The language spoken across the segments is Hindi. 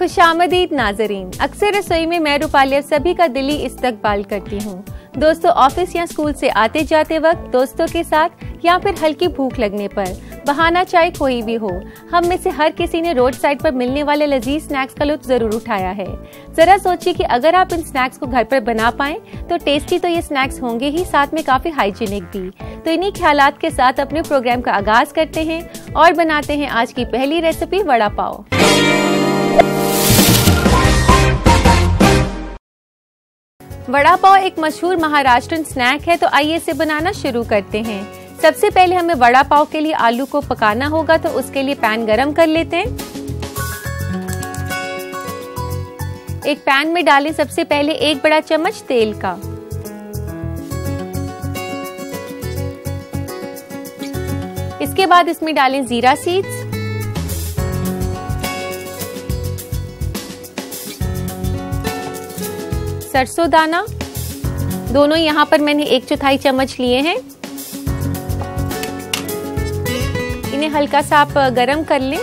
खुशामदीद नाजरीन। अक्सर रसोई में मैं रूपालिया सभी का दिली इस्तकबाल करती हूँ। दोस्तों ऑफिस या स्कूल से आते जाते वक्त, दोस्तों के साथ या फिर हल्की भूख लगने पर, बहाना चाहे कोई भी हो, हम में से हर किसी ने रोड साइड पर मिलने वाले लजीज स्नैक्स का लुत्फ जरूर उठाया है। जरा सोचिए कि अगर आप इन स्नैक्स को घर पर बना पाएं तो टेस्टी तो ये स्नैक्स होंगे ही, साथ में काफी हाइजीनिक भी। तो इन्हीं ख्यालात के साथ अपने प्रोग्राम का आगाज करते हैं और बनाते हैं आज की पहली रेसिपी, वड़ा पाव। वड़ा पाव एक मशहूर महाराष्ट्रन स्नैक है, तो आइए इसे बनाना शुरू करते हैं। सबसे पहले हमें वड़ा पाव के लिए आलू को पकाना होगा, तो उसके लिए पैन गरम कर लेते हैं। एक पैन में डालें सबसे पहले 1 बड़ा चम्मच तेल का। इसके बाद इसमें डालें जीरा सीड्स, सरसों दाना, दोनों यहाँ पर मैंने 1/4 चम्मच लिए हैं। इन्हें हल्का सा आप गरम कर लें,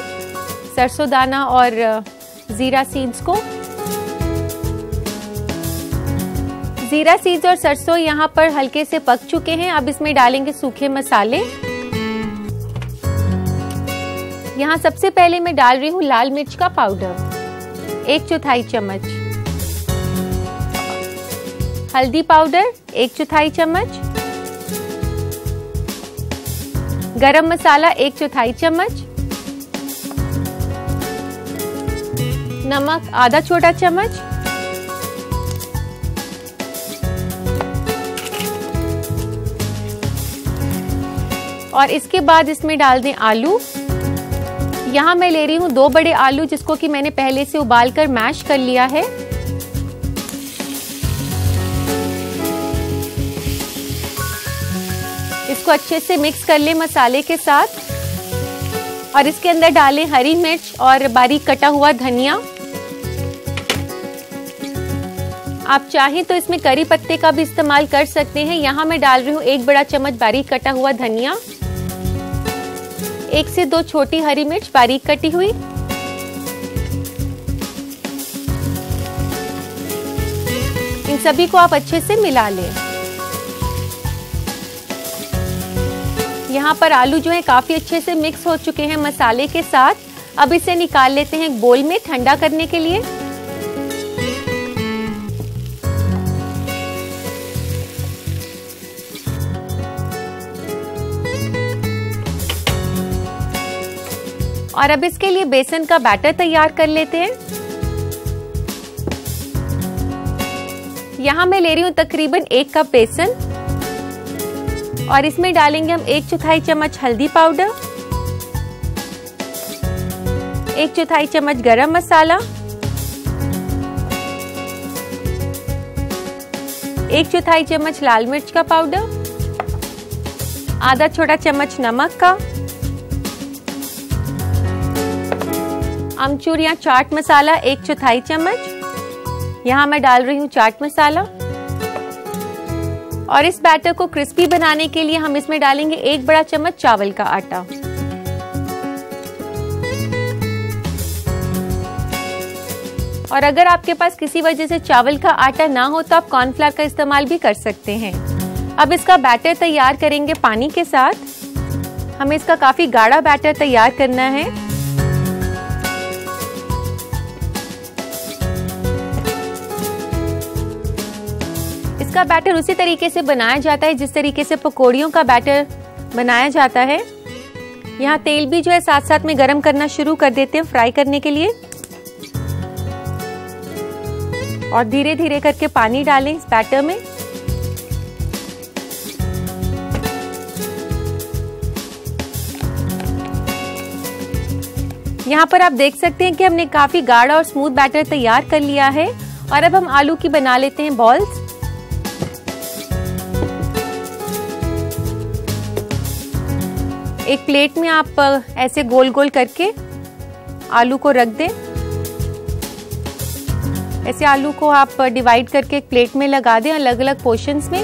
सरसों दाना और जीरा सीड्स को। जीरा सीड्स और सरसों यहाँ पर हल्के से पक चुके हैं। अब इसमें डालेंगे सूखे मसाले। यहाँ सबसे पहले मैं डाल रही हूँ लाल मिर्च का पाउडर 1/4 चम्मच, हल्दी पाउडर 1/4 चम्मच, गरम मसाला 1/4 चम्मच, नमक आधा छोटा चम्मच, और इसके बाद इसमें डाल दें आलू। यहाँ मैं ले रही हूँ 2 बड़े आलू, जिसको कि मैंने पहले से उबालकर मैश कर लिया है। इसको अच्छे से मिक्स कर लें मसाले के साथ, और इसके अंदर डालें हरी मिर्च और बारीक कटा हुआ धनिया। आप चाहें तो इसमें करी पत्ते का भी इस्तेमाल कर सकते हैं। यहाँ मैं डाल रही हूँ 1 बड़ा चम्मच बारीक कटा हुआ धनिया, 1 से 2 छोटी हरी मिर्च बारीक कटी हुई। इन सभी को आप अच्छे से मिला लें। यहाँ पर आलू जो है काफी अच्छे से मिक्स हो चुके हैं मसाले के साथ। अब इसे निकाल लेते हैं एक बोल में ठंडा करने के लिए। और अब इसके लिए बेसन का बैटर तैयार कर लेते हैं। यहाँ मैं ले रही हूँ तकरीबन 1 कप बेसन, और इसमें डालेंगे हम 1/4 चम्मच हल्दी पाउडर, 1/4 चम्मच गरम मसाला, 1/4 चम्मच लाल मिर्च का पाउडर, आधा छोटा चम्मच नमक का, अमचूर या चाट मसाला 1/4 चम्मच। यहाँ मैं डाल रही हूँ चाट मसाला। और इस बैटर को क्रिस्पी बनाने के लिए हम इसमें डालेंगे 1 बड़ा चम्मच चावल का आटा। और अगर आपके पास किसी वजह से चावल का आटा ना हो तो आप कॉर्नफ्लावर का इस्तेमाल भी कर सकते हैं। अब इसका बैटर तैयार करेंगे पानी के साथ। हमें इसका काफी गाढ़ा बैटर तैयार करना है। इसका बैटर उसी तरीके से बनाया जाता है जिस तरीके से पकौड़ियों का बैटर बनाया जाता है। यहाँ तेल भी जो है साथ साथ में गरम करना शुरू कर देते हैं फ्राई करने के लिए, और धीरे धीरे करके पानी डालें इस बैटर में। यहाँ पर आप देख सकते हैं कि हमने काफी गाढ़ा और स्मूथ बैटर तैयार कर लिया है। और अब हम आलू की बना लेते हैं बॉल्स। एक प्लेट में आप ऐसे गोल गोल करके आलू को रख दें। ऐसे आलू को आप डिवाइड करके एक प्लेट में लगा दें अलग अलग पोर्शंस में।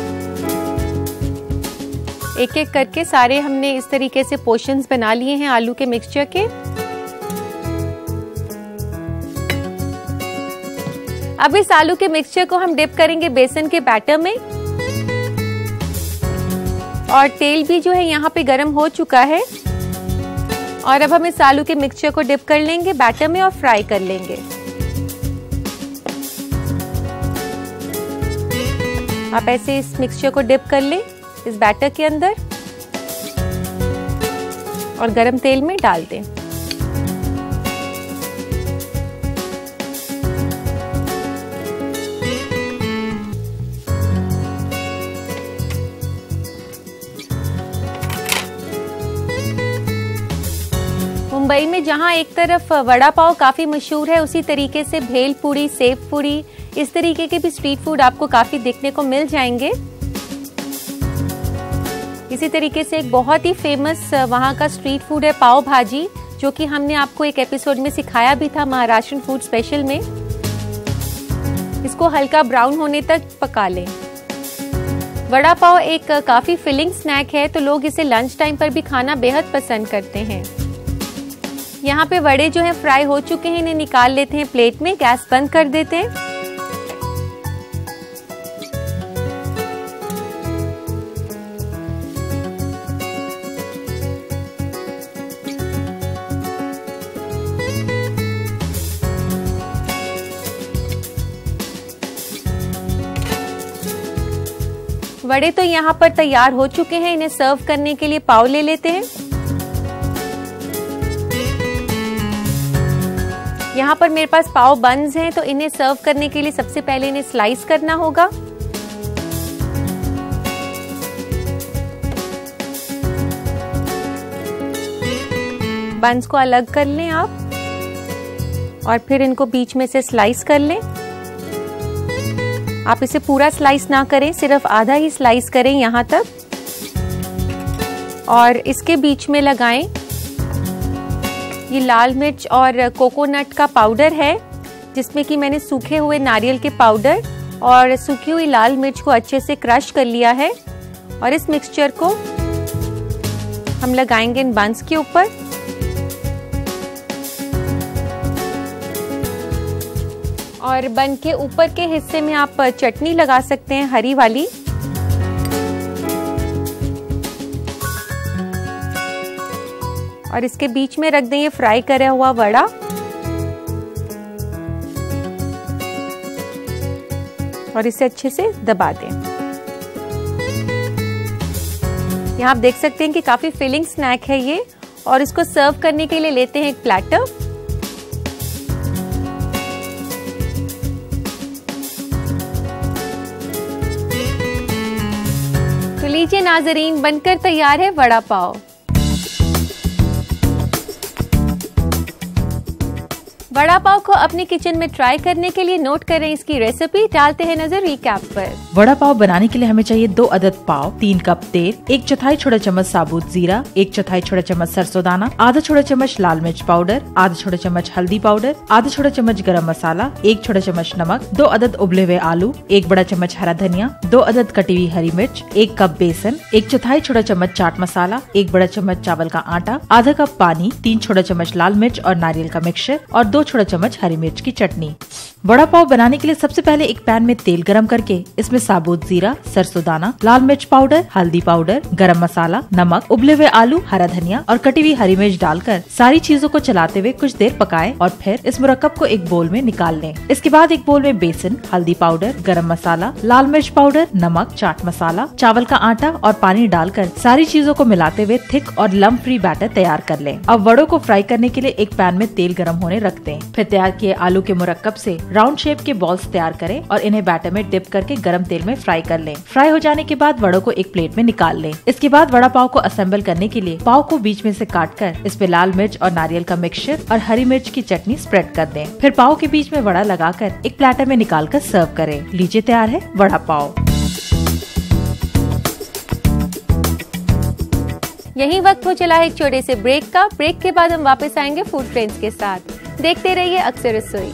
एक एक करके सारे हमने इस तरीके से पोर्शंस बना लिए हैं आलू के मिक्सचर के। अब इस आलू के मिक्सचर को हम डिप करेंगे बेसन के बैटर में, और तेल भी जो है यहाँ पे गरम हो चुका है। और अब हम इस आलू के मिक्सचर को डिप कर लेंगे बैटर में और फ्राई कर लेंगे। आप ऐसे इस मिक्सचर को डिप कर लें इस बैटर के अंदर और गरम तेल में डाल दें। मुंबई में जहां एक तरफ वड़ा पाव काफी मशहूर है, उसी तरीके से भेल पूरी, सेव पूरी, इस तरीके के भी स्ट्रीट फूड आपको काफी देखने को मिल जाएंगे। इसी तरीके से एक बहुत ही फेमस वहां का स्ट्रीट फूड है पाव भाजी, जो कि हमने आपको एक एपिसोड में सिखाया भी था महाराष्ट्र फूड स्पेशल में। इसको हल्का ब्राउन होने तक पका लें। वड़ा पाव एक काफी फिलिंग स्नैक है, तो लोग इसे लंच टाइम पर भी खाना बेहद पसंद करते हैं। यहाँ पे वड़े जो है फ्राई हो चुके हैं, इन्हें निकाल लेते हैं प्लेट में। गैस बंद कर देते हैं। वड़े तो यहाँ पर तैयार हो चुके हैं, इन्हें सर्व करने के लिए पाव ले लेते हैं। यहाँ पर मेरे पास पाव बन्स हैं, तो इन्हें सर्व करने के लिए सबसे पहले इन्हें स्लाइस करना होगा। बन्स को अलग कर लें आप और फिर इनको बीच में से स्लाइस कर लें। आप इसे पूरा स्लाइस ना करें, सिर्फ आधा ही स्लाइस करें यहाँ तक, और इसके बीच में लगाएं ये लाल मिर्च और कोकोनट का पाउडर है, जिसमें कि मैंने सूखे हुए नारियल के पाउडर और सूखी हुई लाल मिर्च को अच्छे से क्रश कर लिया है। और इस मिक्सचर को हम लगाएंगे इन बन्स के ऊपर। और बन के ऊपर के हिस्से में आप चटनी लगा सकते हैं, हरी वाली। और इसके बीच में रख दें ये फ्राई करा हुआ वड़ा। और इसे अच्छे से दबा दें। यहाँ आप देख सकते हैं कि काफी फिलिंग स्नैक है ये। और इसको सर्व करने के लिए लेते हैं एक प्लेटर। तो लीजिए नाजरीन, बनकर तैयार है वड़ा पाव। वड़ा पाव को अपने किचन में ट्राई करने के लिए नोट करें इसकी रेसिपी। डालते हैं नजर रिकैप पर। वड़ा पाव बनाने के लिए हमें चाहिए 2 अदद पाव, 3 कप तेल, 1/4 छोटा चम्मच साबुत जीरा, 1/4 छोटा चम्मच सरसों दाना, आधा छोटा चम्मच लाल मिर्च पाउडर, आधा छोटा चम्मच हल्दी पाउडर, आधा छोटा चम्मच गरम मसाला, 1 छोटा चम्मच नमक, 2 अदद उबले हुए आलू, 1 बड़ा चम्मच हरा धनिया, 2 अदद कटी हुई हरी मिर्च, 1 कप बेसन, 1/4 छोटा चम्मच चाट मसाला, 1 बड़ा चम्मच चावल का आटा, आधा कप पानी, 3 छोटा चम्मच लाल मिर्च और नारियल का मिक्सचर और 2 छोटा चम्मच हरी मिर्च की चटनी। वड़ा पाव बनाने के लिए सबसे पहले एक पैन में तेल गरम करके इसमें साबुत जीरा, सरसों दाना, लाल मिर्च पाउडर, हल्दी पाउडर, गरम मसाला, नमक, उबले हुए आलू, हरा धनिया और कटी हुई हरी मिर्च डालकर सारी चीजों को चलाते हुए कुछ देर पकाएं और फिर इस मुरक्कब को एक बोल में निकाल लें। इसके बाद एक बोल में बेसन, हल्दी पाउडर, गरम मसाला, लाल मिर्च पाउडर, नमक, चाट मसाला, चावल का आटा और पानी डालकर सारी चीजों को मिलाते हुए थिक और लम्प फ्री बैटर तैयार कर लें। अब वड़ों को फ्राई करने के लिए एक पैन में तेल गरम होने रख दें। फिर तैयार किए आलू के मुरक्कब से राउंड शेप के बॉल्स तैयार करें और इन्हें बैटर में डिप करके गरम तेल में फ्राई कर लें। फ्राई हो जाने के बाद वड़ों को एक प्लेट में निकाल लें। इसके बाद वड़ा पाव को असेंबल करने के लिए पाव को बीच में से काटकर इस पे लाल मिर्च और नारियल का मिक्सचर और हरी मिर्च की चटनी स्प्रेड कर दें। फिर पाव के बीच में वड़ा लगाकर एक प्लेटर में निकालकर सर्व करें। लीजिए तैयार है वड़ा पाव। यही वक्त हो चला है एक छोटे से ब्रेक का। ब्रेक के बाद हम वापस आएंगे फूड फ्रेंड्स के साथ। देखते रहिए अक्सर रसोई।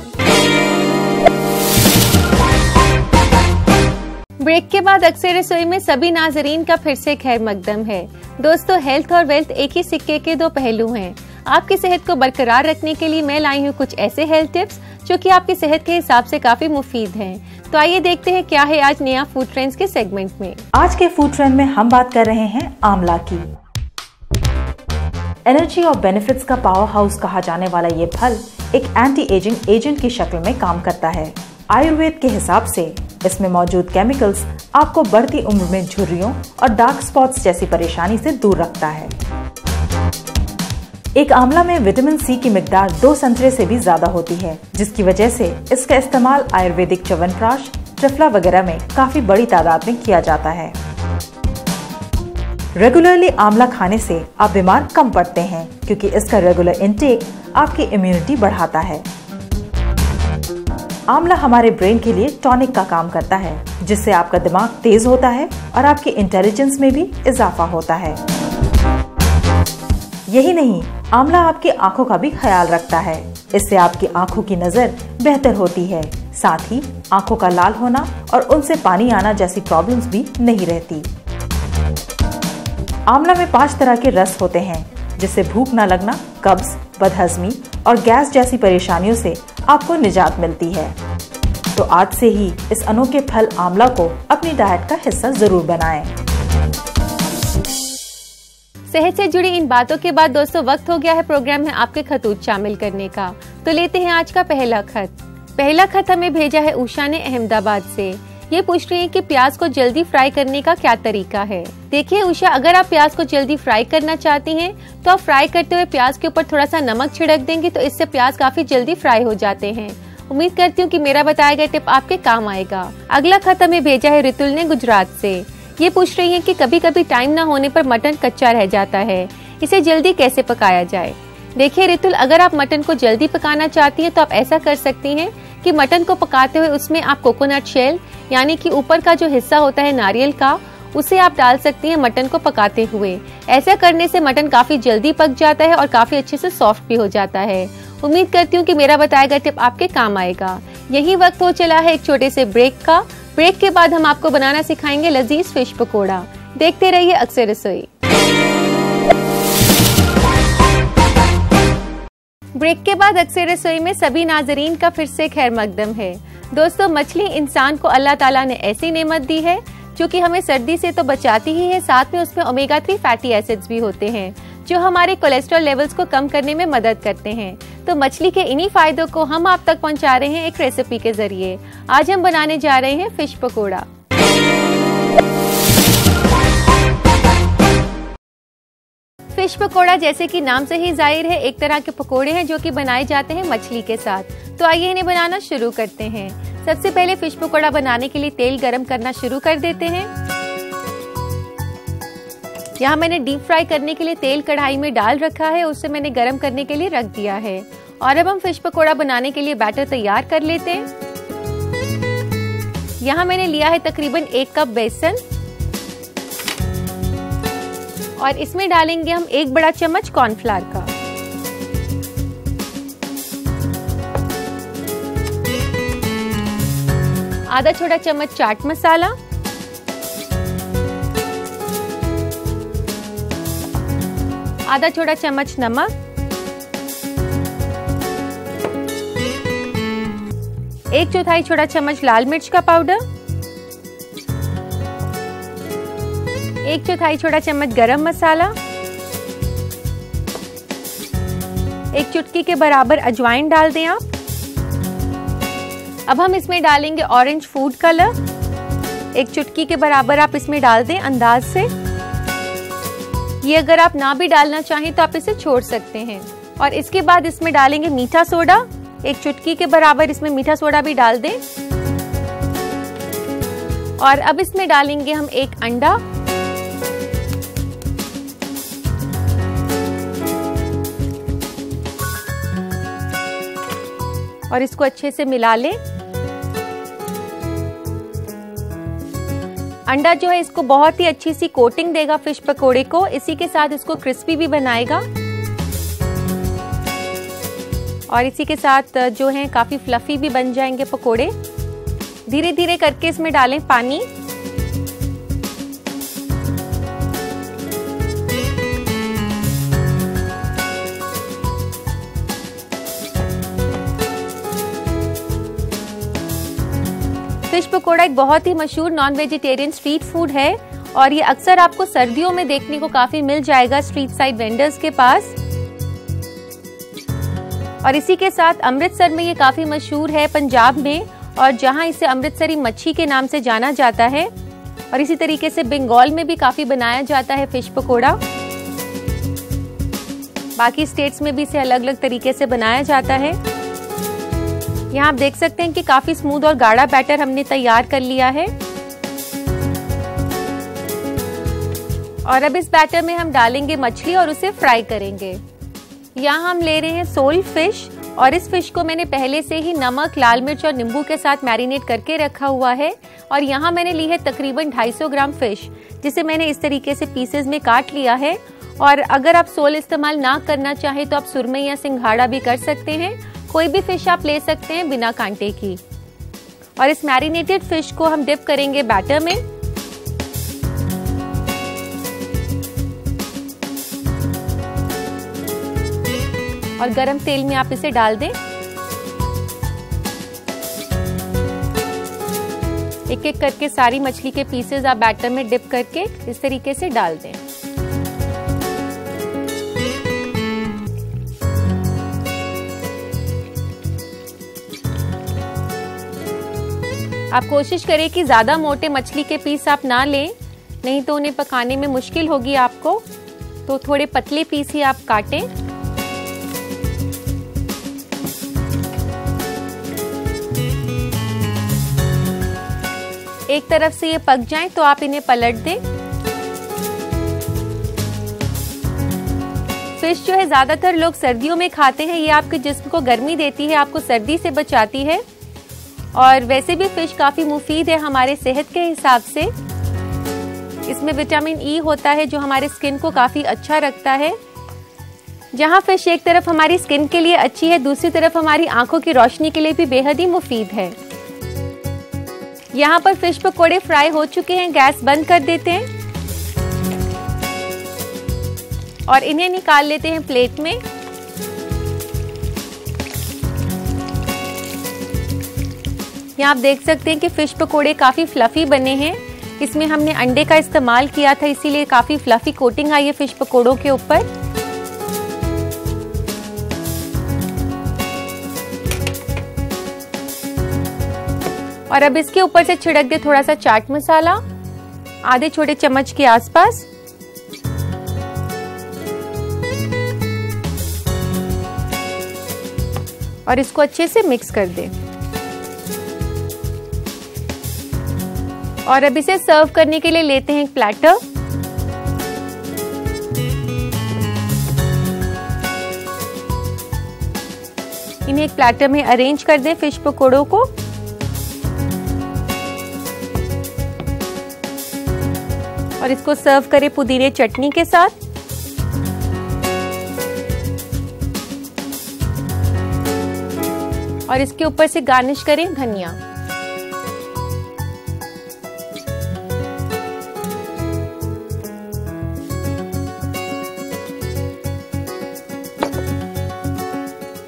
ब्रेक के बाद अक्सर रसोई में सभी नाजरीन का फिर से खैर मकदम है। दोस्तों, हेल्थ और वेल्थ एक ही सिक्के के दो पहलू हैं। आपकी सेहत को बरकरार रखने के लिए मैं लाई हूँ कुछ ऐसे हेल्थ टिप्स जो कि आपकी सेहत के हिसाब से काफी मुफीद हैं। तो आइए देखते हैं क्या है आज नया फूड ट्रेंड्स के सेगमेंट में। आज के फूड ट्रेंड में हम बात कर रहे हैं आंवला की। एनर्जी और बेनिफिट्स का पावर हाउस कहा जाने वाला ये फल एक एंटी एजिंग एजेंट की शक्ल में काम करता है। आयुर्वेद के हिसाब से इसमें मौजूद केमिकल्स आपको बढ़ती उम्र में झुर्रियों और डार्क स्पॉट्स जैसी परेशानी से दूर रखता है। एक आंवला में विटामिन सी की मिकदार 2 संतरे से भी ज्यादा होती है, जिसकी वजह से इसका इस्तेमाल आयुर्वेदिक च्यवनप्राश, त्रिफला वगैरह में काफी बड़ी तादाद में किया जाता है। रेगुलरली आंवला खाने से आप बीमार कम पड़ते हैं, क्योंकि इसका रेगुलर इंटेक आपकी इम्यूनिटी बढ़ाता है। आंवला हमारे ब्रेन के लिए टॉनिक का काम करता है, जिससे आपका दिमाग तेज होता है और आपके इंटेलिजेंस में भी इजाफा होता है। यही नहीं, आंवला आपकी आंखों का भी ख्याल रखता है। इससे आपकी आंखों की नजर बेहतर होती है। साथ ही आंखों का लाल होना और उनसे पानी आना जैसी प्रॉब्लम्स भी नहीं रहती। आंवला में 5 तरह के रस होते हैं, जिससे भूख न लगना, कब्ज, बदहजमी और गैस जैसी परेशानियों से आपको निजात मिलती है। तो आज से ही इस अनोखे फल आंवला को अपनी डाइट का हिस्सा जरूर बनाएं। सेहत से जुड़ी इन बातों के बाद दोस्तों वक्त हो गया है प्रोग्राम में आपके खतूत शामिल करने का। तो लेते हैं आज का पहला खत। पहला खत हमें भेजा है उषा ने अहमदाबाद से। ये पूछ रही है कि प्याज को जल्दी फ्राई करने का क्या तरीका है। देखिए उषा, अगर आप प्याज को जल्दी फ्राई करना चाहती हैं तो आप फ्राई करते हुए प्याज के ऊपर थोड़ा सा नमक छिड़क देंगे, तो इससे प्याज काफी जल्दी फ्राई हो जाते हैं। उम्मीद करती हूँ कि मेरा बताया गया टिप आपके काम आएगा। अगला खत हमें भेजा है रितुल ने गुजरात से। ये पूछ रही है कि कभी कभी टाइम न होने पर मटन कच्चा रह जाता है, इसे जल्दी कैसे पकाया जाए। देखिए रितुल, अगर आप मटन को जल्दी पकाना चाहती हैं तो आप ऐसा कर सकती हैं कि मटन को पकाते हुए उसमें आप कोकोनट शेल यानी कि ऊपर का जो हिस्सा होता है नारियल का, उसे आप डाल सकती हैं मटन को पकाते हुए। ऐसा करने से मटन काफी जल्दी पक जाता है और काफी अच्छे से सॉफ्ट भी हो जाता है। उम्मीद करती हूँ कि मेरा बताया गया टिप आपके काम आएगा। यही वक्त हो चला है एक छोटे से ब्रेक का। ब्रेक के बाद हम आपको बनाना सिखाएंगे लजीज फिश पकोड़ा। देखते रहिए अक्सर रसोई। ब्रेक के बाद अक्सर रसोई में सभी नाजरीन का फिर से खैर मकदम है। दोस्तों, मछली इंसान को अल्लाह ताला ने ऐसी नेमत दी है जो कि हमें सर्दी से तो बचाती ही है, साथ में उसमें ओमेगा 3 फैटी एसिड्स भी होते हैं जो हमारे कोलेस्ट्रॉल लेवल्स को कम करने में मदद करते हैं। तो मछली के इन्हीं फायदों को हम आप तक पहुंचा रहे हैं एक रेसिपी के जरिए। आज हम बनाने जा रहे हैं फिश पकोड़ा। फिश पकोड़ा जैसे कि नाम से ही जाहिर है एक तरह के पकोड़े हैं जो कि बनाए जाते हैं मछली के साथ। तो आइए इन्हें बनाना शुरू करते हैं। सबसे पहले फिश पकोड़ा बनाने के लिए तेल गरम करना शुरू कर देते हैं। यहाँ मैंने डीप फ्राई करने के लिए तेल कढ़ाई में डाल रखा है, उसे मैंने गरम करने के लिए रख दिया है। और अब हम फिश पकोड़ा बनाने के लिए बैटर तैयार कर लेते हैं। यहाँ मैंने लिया है तकरीबन 1 कप बेसन और इसमें डालेंगे हम 1 बड़ा चम्मच कॉर्नफ्लावर का। आधा छोटा चम्मच चाट मसाला, आधा छोटा चम्मच नमक, 1/4 छोटा चम्मच लाल मिर्च का पाउडर, 1/4 छोटा चम्मच गरम मसाला, 1 चुटकी के बराबर अजवाइन डाल दें आप। अब हम इसमें डालेंगे ऑरेंज फूड कलर, 1 चुटकी के बराबर आप इसमें डाल दें अंदाज से। ये अगर आप ना भी डालना चाहें तो आप इसे छोड़ सकते हैं। और इसके बाद इसमें डालेंगे मीठा सोडा, 1 चुटकी के बराबर इसमें मीठा सोडा भी डाल दें। और अब इसमें डालेंगे हम 1 अंडा, और इसको अच्छे से मिला लें। अंडा जो है इसको बहुत ही अच्छी सी कोटिंग देगा फिश पकोड़े को, इसी के साथ इसको क्रिस्पी भी बनाएगा और इसी के साथ जो है काफी फ्लफी भी बन जाएंगे पकोड़े। धीरे धीरे करके इसमें डालें पानी। फिश पकोड़ा एक बहुत ही मशहूर नॉन वेजिटेरियन स्ट्रीट फूड है और ये अक्सर आपको सर्दियों में देखने को काफी मिल जाएगा स्ट्रीट साइड वेंडर्स के पास। और इसी के साथ अमृतसर में ये काफी मशहूर है पंजाब में, और जहां इसे अमृतसरी मच्छी के नाम से जाना जाता है। और इसी तरीके से बंगाल में भी काफी बनाया जाता है फिश पकोड़ा। बाकी स्टेट्स में भी इसे अलग अलग तरीके से बनाया जाता है। यहाँ आप देख सकते हैं कि काफी स्मूथ और गाढ़ा बैटर हमने तैयार कर लिया है। और अब इस बैटर में हम डालेंगे मछली और उसे फ्राई करेंगे। यहाँ हम ले रहे हैं सोल फिश, और इस फिश को मैंने पहले से ही नमक, लाल मिर्च और नींबू के साथ मैरिनेट करके रखा हुआ है। और यहाँ मैंने ली है तकरीबन 250 ग्राम फिश, जिसे मैंने इस तरीके से पीसेज में काट लिया है। और अगर आप सोल इस्तेमाल ना करना चाहे तो आप सुरमई या सिंघाड़ा भी कर सकते हैं। कोई भी फिश आप ले सकते हैं बिना कांटे की। और इस मैरिनेटेड फिश को हम डिप करेंगे बैटर में। और गरम तेल में आप इसे डाल दें। एक एक करके सारी मछली के पीसेस आप बैटर में डिप करके इस तरीके से डाल दें। आप कोशिश करें कि ज्यादा मोटे मछली के पीस आप ना लें, नहीं तो उन्हें पकाने में मुश्किल होगी आपको। तो थोड़े पतले पीस ही आप काटें। एक तरफ से ये पक जाएं तो आप इन्हें पलट दें। फिश जो है ज्यादातर लोग सर्दियों में खाते हैं। ये आपके जिस्म को गर्मी देती है, आपको सर्दी से बचाती है। और वैसे भी फिश काफी मुफीद है हमारे सेहत के हिसाब से। इसमें विटामिन ई होता है जो हमारे स्किन को काफी अच्छा रखता है। जहां फिश एक तरफ हमारी स्किन के लिए अच्छी है, दूसरी तरफ हमारी आंखों की रोशनी के लिए भी बेहद ही मुफीद है। यहाँ पर फिश पकोड़े फ्राई हो चुके हैं। गैस बंद कर देते हैं और इन्हें निकाल लेते हैं प्लेट में। यहाँ आप देख सकते हैं कि फिश पकोड़े काफी फ्लफी बने हैं। इसमें हमने अंडे का इस्तेमाल किया था, इसीलिए काफी फ्लफी कोटिंग आई है फिश पकोड़ों के ऊपर। और अब इसके ऊपर से छिड़क दे थोड़ा सा चाट मसाला, आधे छोटे चम्मच के आसपास। और इसको अच्छे से मिक्स कर दें। और अब इसे सर्व करने के लिए लेते हैं एक प्लेटर। इन्हें एक प्लेटर में अरेंज कर दें फिश पकोड़ों को। और इसको सर्व करें पुदीने चटनी के साथ। और इसके ऊपर से गार्निश करें धनिया।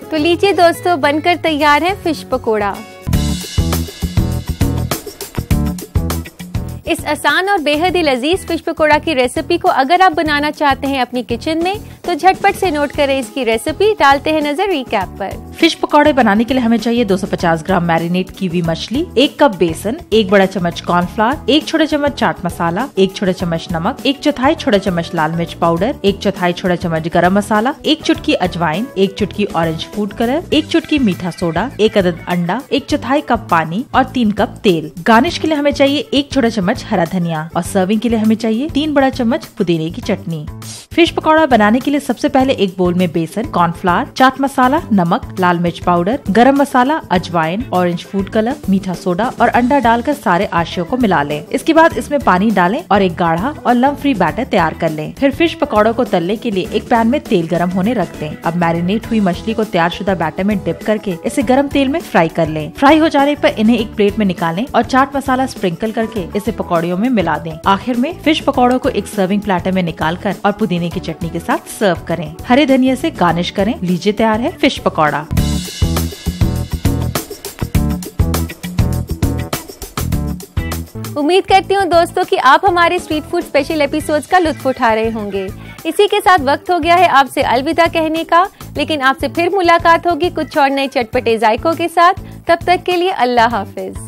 तो लीजिए दोस्तों, बनकर तैयार है फिश पकोड़ा। इस आसान और बेहद ही लजीज फिश पकोड़ा की रेसिपी को अगर आप बनाना चाहते हैं अपनी किचन में, तो झटपट से नोट करें इसकी रेसिपी। डालते हैं नजर रिकैप पर। फिश पकौड़े बनाने के लिए हमें चाहिए 250 ग्राम मैरिनेट की हुई मछली, 1 कप बेसन, 1 बड़ा चम्मच कॉर्नफ्लावर, 1 छोटा चम्मच चाट मसाला, 1 छोटा चम्मच नमक, 1/4 छोटा चम्मच लाल मिर्च पाउडर, 1/4 छोटा चम्मच गरम मसाला, 1 चुटकी अजवाइन, 1 चुटकी ऑरेंज फूड कलर, 1 चुटकी मीठा सोडा, 1 अदद अंडा, 1/4 कप पानी और 3 कप तेल। गार्निश के लिए हमें चाहिए 1 छोटा चम्मच हरा धनिया और सर्विंग के लिए हमें चाहिए 3 बड़ा चम्मच पुदीने की चटनी। फिश पकौड़ा बनाने के लिए सबसे पहले एक बोल में बेसन, कॉर्नफ्लावर, चाट मसाला, नमक, लाल मिर्च पाउडर, गरम मसाला, अजवाइन, ऑरेंज फूड कलर, मीठा सोडा और अंडा डालकर सारे आशियों को मिला लें। इसके बाद इसमें पानी डालें और एक गाढ़ा और लम्प फ्री बैटर तैयार कर लें। फिर फिश पकौड़ों को तलने के लिए एक पैन में तेल गरम होने रख दें। अब मैरिनेट हुई मछली को तैयार शुदा बैटर में डिप करके इसे गरम तेल में फ्राई कर लें। फ्राई हो जाने पर इन्हें एक प्लेट में निकालें और चाट मसाला स्प्रिंकल करके इसे पकौड़ियों में मिला दें। आखिर में फिश पकौड़ों को एक सर्विंग प्लेटर में निकालकर और पुदीने की चटनी के साथ सर्व करें। हरे धनिया से गार्निश करें। लीजिए तैयार है फिश पकौड़ा। उम्मीद करती हूँ दोस्तों कि आप हमारे स्ट्रीट फूड स्पेशल एपिसोड्स का लुत्फ उठा रहे होंगे। इसी के साथ वक्त हो गया है आपसे अलविदा कहने का, लेकिन आपसे फिर मुलाकात होगी कुछ और नए चटपटे जायकों के साथ। तब तक के लिए अल्लाह हाफिज।